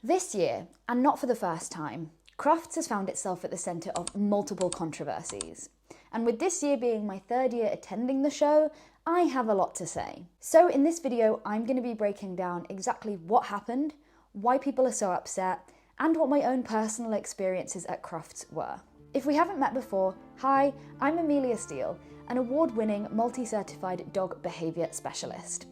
This year, and not for the first time, Crufts has found itself at the centre of multiple controversies. And with this year being my third year attending the show, I have a lot to say. So in this video, I'm going to be breaking down exactly what happened, why people are so upset, and what my own personal experiences at Crufts were. If we haven't met before, hi, I'm Amelia Steele, an award-winning multi-certified dog behaviour specialist.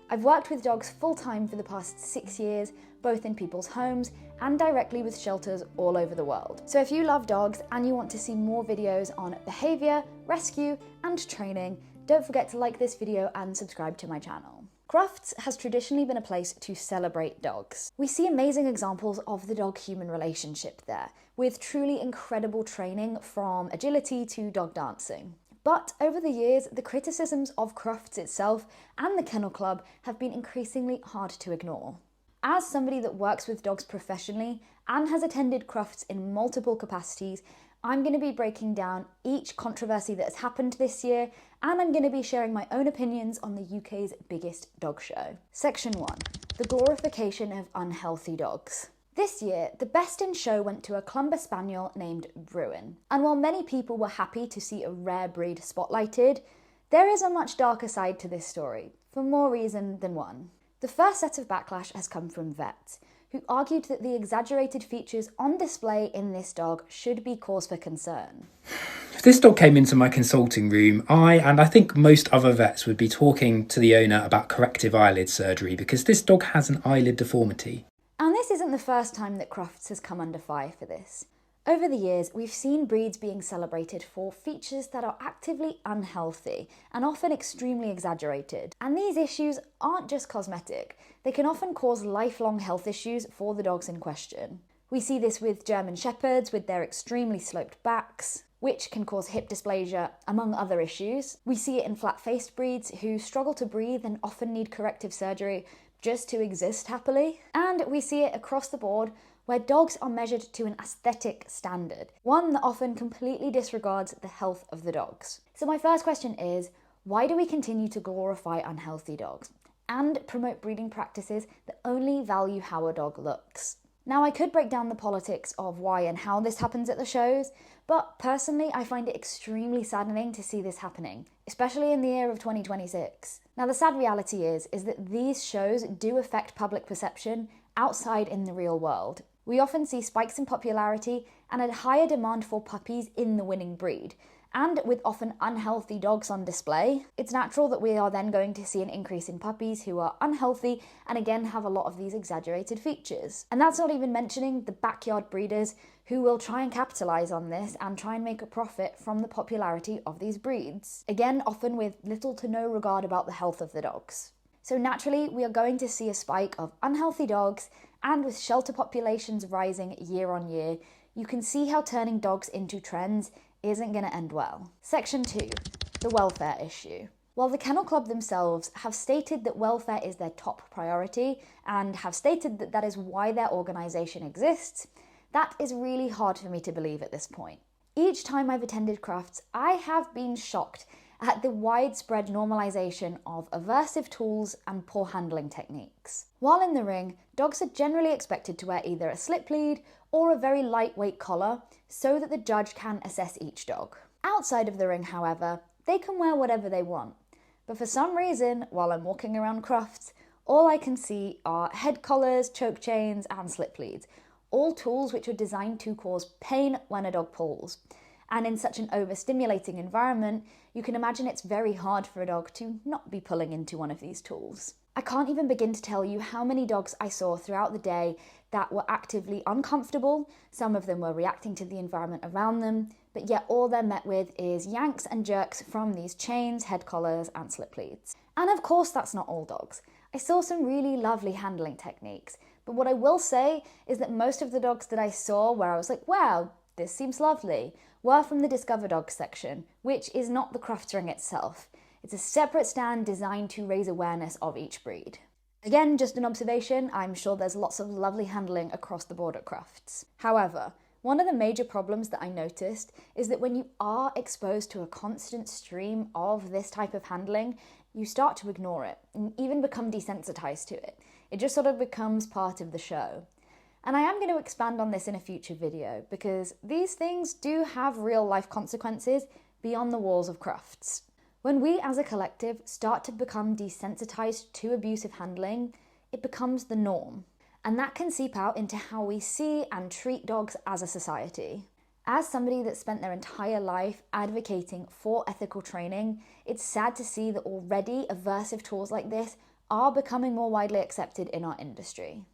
I've worked with dogs full-time for the past 6 years, both in people's homes and directly with shelters all over the world. So if you love dogs and you want to see more videos on behaviour, rescue and training, don't forget to like this video and subscribe to my channel. Crufts has traditionally been a place to celebrate dogs. We see amazing examples of the dog-human relationship there, with truly incredible training from agility to dog dancing. But over the years, the criticisms of Crufts itself and the Kennel Club have been increasingly hard to ignore. As somebody that works with dogs professionally and has attended Crufts in multiple capacities, I'm going to be breaking down each controversy that has happened this year, and I'm going to be sharing my own opinions on the UK's biggest dog show. Section 1. The glorification of unhealthy dogs. This year, the best in show went to a Clumber Spaniel named Bruin. And while many people were happy to see a rare breed spotlighted, there is a much darker side to this story, for more reason than one. The first set of backlash has come from vets, who argued that the exaggerated features on display in this dog should be cause for concern. If this dog came into my consulting room, and I think most other vets would be talking to the owner about corrective eyelid surgery because this dog has an eyelid deformity. And this isn't the first time that Crufts has come under fire for this. Over the years, we've seen breeds being celebrated for features that are actively unhealthy and often extremely exaggerated. And these issues aren't just cosmetic, they can often cause lifelong health issues for the dogs in question. We see this with German Shepherds with their extremely sloped backs, which can cause hip dysplasia, among other issues. We see it in flat-faced breeds who struggle to breathe and often need corrective surgery just to exist happily. And we see it across the board where dogs are measured to an aesthetic standard, one that often completely disregards the health of the dogs. So my first question is, why do we continue to glorify unhealthy dogs and promote breeding practices that only value how a dog looks? Now, I could break down the politics of why and how this happens at the shows, but personally, I find it extremely saddening to see this happening, especially in the year of 2026. Now, the sad reality is that these shows do affect public perception outside in the real world. We often see spikes in popularity and a higher demand for puppies in the winning breed. And with often unhealthy dogs on display, it's natural that we are then going to see an increase in puppies who are unhealthy and again have a lot of these exaggerated features. And that's not even mentioning the backyard breeders who will try and capitalise on this and try and make a profit from the popularity of these breeds. Again, often with little to no regard about the health of the dogs. So naturally, we are going to see a spike of unhealthy dogs, and with shelter populations rising year on year, you can see how turning dogs into trends isn't going to end well. Section 2. The welfare issue. While the Kennel Club themselves have stated that welfare is their top priority and have stated that that is why their organisation exists, that is really hard for me to believe at this point. Each time I've attended Crufts, I have been shocked at the widespread normalisation of aversive tools and poor handling techniques. While in the ring, dogs are generally expected to wear either a slip lead or a very lightweight collar so that the judge can assess each dog. Outside of the ring, however, they can wear whatever they want. But for some reason, while I'm walking around Crufts, all I can see are head collars, choke chains and slip leads, all tools which are designed to cause pain when a dog pulls. And in such an overstimulating environment, you can imagine it's very hard for a dog to not be pulling into one of these tools. I can't even begin to tell you how many dogs I saw throughout the day that were actively uncomfortable. Some of them were reacting to the environment around them, but yet all they're met with is yanks and jerks from these chains, head collars and slip leads. And of course that's not all dogs. I saw some really lovely handling techniques, but what I will say is that most of the dogs that I saw where I was like, wow, this seems lovely, were from the Discover Dogs section, which is not the Crufts ring itself. It's a separate stand designed to raise awareness of each breed. Again, just an observation, I'm sure there's lots of lovely handling across the board at Crufts. However, one of the major problems that I noticed is that when you are exposed to a constant stream of this type of handling, you start to ignore it and even become desensitized to it. It just sort of becomes part of the show. And I am going to expand on this in a future video because these things do have real life consequences beyond the walls of Crufts. When we as a collective start to become desensitized to abusive handling, it becomes the norm. And that can seep out into how we see and treat dogs as a society. As somebody that spent their entire life advocating for ethical training, it's sad to see that already aversive tools like this are becoming more widely accepted in our industry.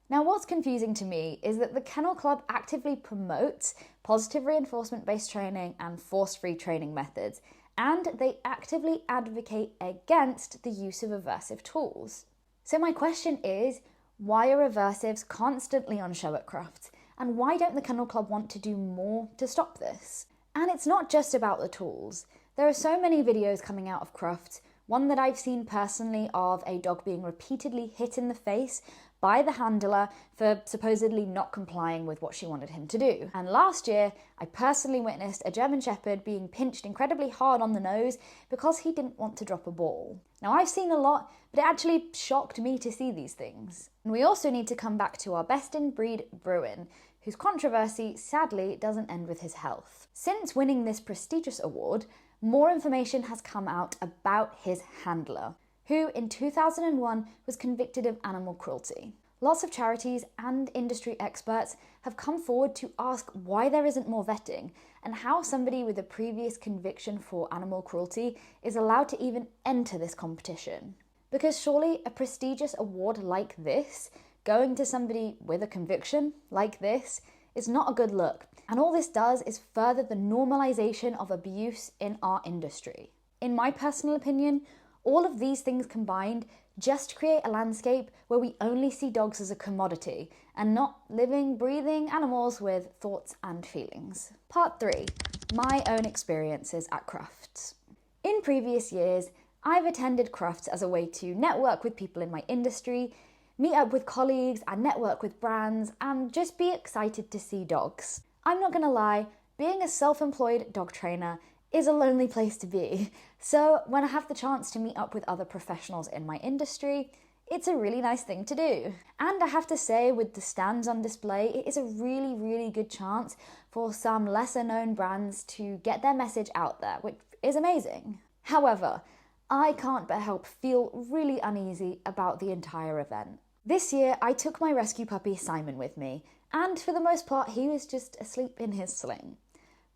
Now, what's confusing to me is that the Kennel Club actively promotes positive reinforcement-based training and force-free training methods, and they actively advocate against the use of aversive tools. So my question is, why are aversives constantly on show at Crufts? And why don't the Kennel Club want to do more to stop this? And it's not just about the tools. There are so many videos coming out of Crufts, one that I've seen personally of a dog being repeatedly hit in the face by the handler for supposedly not complying with what she wanted him to do. And last year, I personally witnessed a German Shepherd being pinched incredibly hard on the nose because he didn't want to drop a ball. Now, I've seen a lot, but it actually shocked me to see these things. And we also need to come back to our best in breed Bruin, whose controversy sadly doesn't end with his health. Since winning this prestigious award, more information has come out about his handler, who in 2001 was convicted of animal cruelty. Lots of charities and industry experts have come forward to ask why there isn't more vetting and how somebody with a previous conviction for animal cruelty is allowed to even enter this competition. Because surely a prestigious award like this, going to somebody with a conviction like this, is not a good look. And all this does is further the normalization of abuse in our industry. In my personal opinion, all of these things combined just create a landscape where we only see dogs as a commodity and not living, breathing animals with thoughts and feelings. Part 3. My own experiences at Crufts. In previous years, I've attended Crufts as a way to network with people in my industry, meet up with colleagues and network with brands, and just be excited to see dogs. I'm not gonna lie, being a self-employed dog trainer is a lonely place to be. So when I have the chance to meet up with other professionals in my industry, it's a really nice thing to do. And I have to say, with the stands on display, it is a really, really good chance for some lesser known brands to get their message out there, which is amazing. However, I can't but help feel really uneasy about the entire event. This year, I took my rescue puppy Simon with me, and for the most part, he was just asleep in his sling.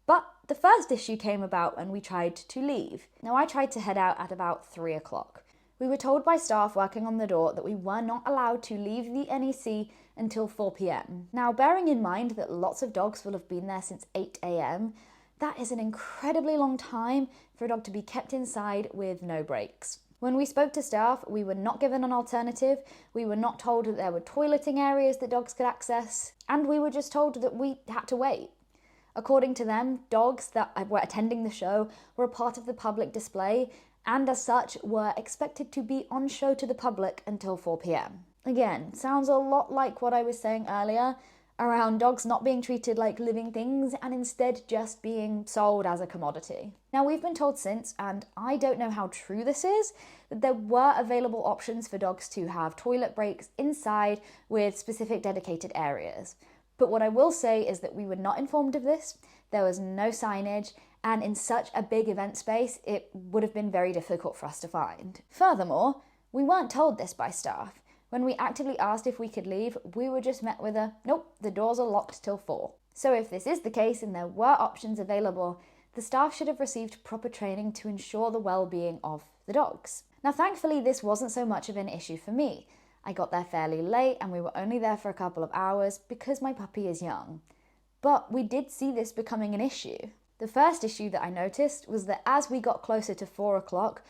But the first issue came about when we tried to leave. Now, I tried to head out at about 3 o'clock. We were told by staff working on the door that we were not allowed to leave the NEC until 4 p.m. Now, bearing in mind that lots of dogs will have been there since 8 a.m., that is an incredibly long time for a dog to be kept inside with no breaks. When we spoke to staff, we were not given an alternative, we were not told that there were toileting areas that dogs could access, and we were just told that we had to wait. According to them, dogs that were attending the show were a part of the public display, and as such were expected to be on show to the public until 4 p.m. Again, sounds a lot like what I was saying earlier around dogs not being treated like living things and instead just being sold as a commodity. Now, we've been told since, and I don't know how true this is, that there were available options for dogs to have toilet breaks inside with specific dedicated areas. But what I will say is that we were not informed of this, there was no signage, and in such a big event space, it would have been very difficult for us to find. Furthermore, we weren't told this by staff. When we actively asked if we could leave, we were just met with a, nope, the doors are locked till 4. So if this is the case and there were options available, the staff should have received proper training to ensure the well-being of the dogs. Now, thankfully, this wasn't so much of an issue for me. I got there fairly late and we were only there for a couple of hours because my puppy is young. But we did see this becoming an issue. The first issue that I noticed was that as we got closer to 4 o'clock,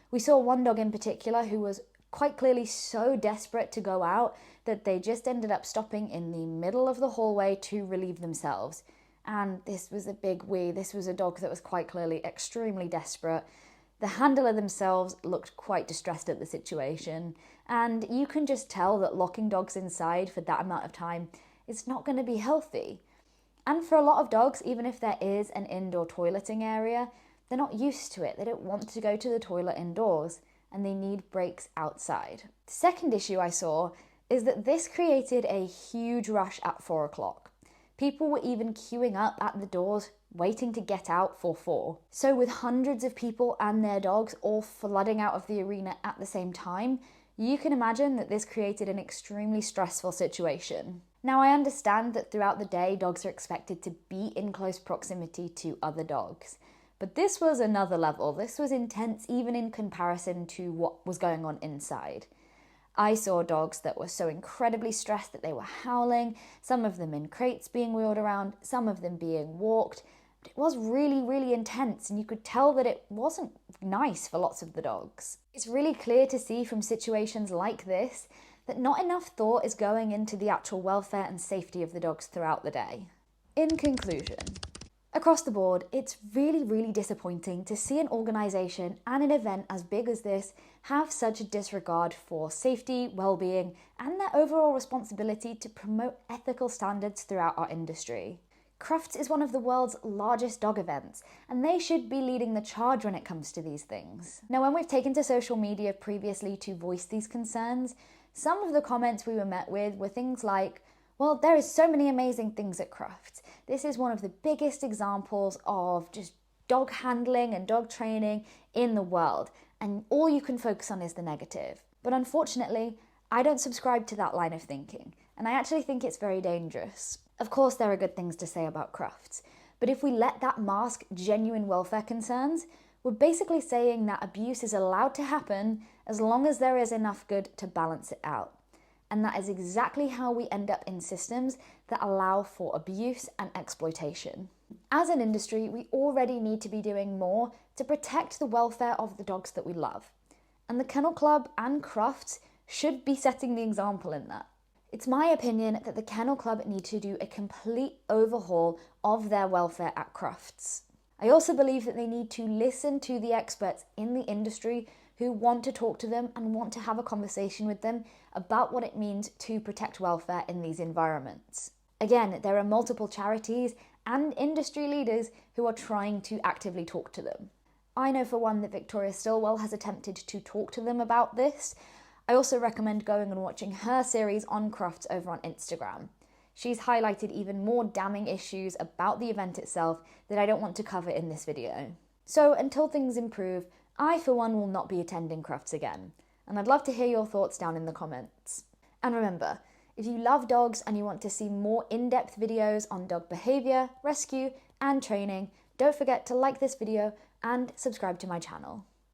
we saw one dog in particular who was quite clearly so desperate to go out that they just ended up stopping in the middle of the hallway to relieve themselves. And this was a big we. This was a dog that was quite clearly extremely desperate. The handler themselves looked quite distressed at the situation, and you can just tell that locking dogs inside for that amount of time is not going to be healthy. And for a lot of dogs, even if there is an indoor toileting area, they're not used to it. They don't want to go to the toilet indoors, and they need breaks outside. The second issue I saw is that this created a huge rush at 4 o'clock. People were even queuing up at the doors, waiting to get out for 4. So with hundreds of people and their dogs all flooding out of the arena at the same time, you can imagine that this created an extremely stressful situation. Now, I understand that throughout the day, dogs are expected to be in close proximity to other dogs. But this was another level. This was intense even in comparison to what was going on inside. I saw dogs that were so incredibly stressed that they were howling, some of them in crates being wheeled around, some of them being walked. But it was really, really intense, and you could tell that it wasn't nice for lots of the dogs. It's really clear to see from situations like this that not enough thought is going into the actual welfare and safety of the dogs throughout the day. In conclusion, across the board, it's really, really disappointing to see an organisation and an event as big as this have such a disregard for safety, well-being, and their overall responsibility to promote ethical standards throughout our industry. Crufts is one of the world's largest dog events, and they should be leading the charge when it comes to these things. Now, when we've taken to social media previously to voice these concerns, some of the comments we were met with were things like, well, there is so many amazing things at Crufts. This is one of the biggest examples of just dog handling and dog training in the world, and all you can focus on is the negative. But unfortunately, I don't subscribe to that line of thinking, and I actually think it's very dangerous. Of course, there are good things to say about Crufts, but if we let that mask genuine welfare concerns, we're basically saying that abuse is allowed to happen as long as there is enough good to balance it out. And that is exactly how we end up in systems that allow for abuse and exploitation. As an industry, we already need to be doing more to protect the welfare of the dogs that we love. And the Kennel Club and Crufts should be setting the example in that. It's my opinion that the Kennel Club need to do a complete overhaul of their welfare at Crufts. I also believe that they need to listen to the experts in the industry who want to talk to them and want to have a conversation with them about what it means to protect welfare in these environments. Again, there are multiple charities and industry leaders who are trying to actively talk to them. I know for one that Victoria Stillwell has attempted to talk to them about this. I also recommend going and watching her series on Crufts over on Instagram. She's highlighted even more damning issues about the event itself that I don't want to cover in this video. So until things improve, I for one will not be attending Crufts again, and I'd love to hear your thoughts down in the comments. And remember, if you love dogs and you want to see more in-depth videos on dog behaviour, rescue and training, don't forget to like this video and subscribe to my channel.